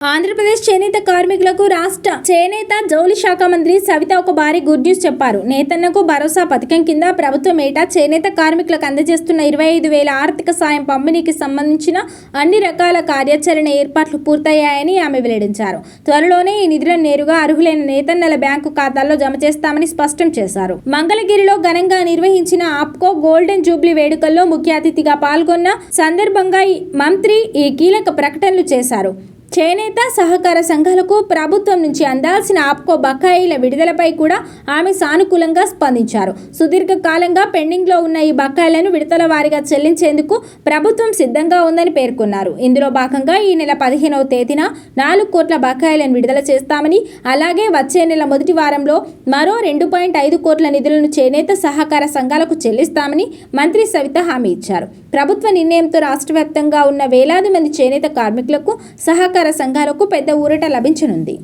ఆంధ్రప్రదేశ్ చేనేత కార్మికులకు రాష్ట్ర చేనేత జౌళి శాఖ మంత్రి సవిత ఒక భారీ గుడ్ న్యూస్ చెప్పారు. నేతన్నకు భరోసా పథకం కింద ప్రభుత్వం ఏటా చేనేత కార్మికులకు అందజేస్తున్న 25,000 ఆర్థిక సాయం పంపిణీకి సంబంధించిన అన్ని రకాల కార్యాచరణ ఏర్పాట్లు పూర్తయ్యాయని ఆమె వెల్లడించారు. త్వరలోనే ఈ నిధులను నేరుగా అర్హులైన నేతన్నల బ్యాంకు ఖాతాల్లో జమ చేస్తామని స్పష్టం చేశారు. మంగళగిరిలో ఘనంగా నిర్వహించిన ఆప్కో గోల్డెన్ జూబ్లీ వేడుకల్లో ముఖ్య అతిథిగా పాల్గొన్న సందర్భంగా మంత్రి ఈ కీలక ప్రకటనలు చేశారు. చేనేత సహకార సంఘాలకు ప్రభుత్వం నుంచి అందాల్సిన ఆప్కో బకాయిల విడుదలపై కూడా ఆమె సానుకూలంగా స్పందించారు. సుదీర్ఘ కాలంగా పెండింగ్లో ఉన్న ఈ బకాయిలను విడతల వారీగా చెల్లించేందుకు ప్రభుత్వం సిద్ధంగా ఉందని పేర్కొన్నారు. ఇందులో భాగంగా ఈ నెల 15వ తేదీన 4 కోట్ల బకాయిలను విడుదల చేస్తామని, అలాగే వచ్చే నెల మొదటి వారంలో మరో 2.5 కోట్ల నిధులను చేనేత సహకార సంఘాలకు చెల్లిస్తామని మంత్రి సవిత హామీ ఇచ్చారు. ప్రభుత్వ నిర్ణయంతో రాష్ట్ర వ్యాప్తంగా ఉన్న వేలాది మంది చేనేత కార్మికులకు సహకార సంఘాలకు పెద్ద ఊరట లభించనుంది.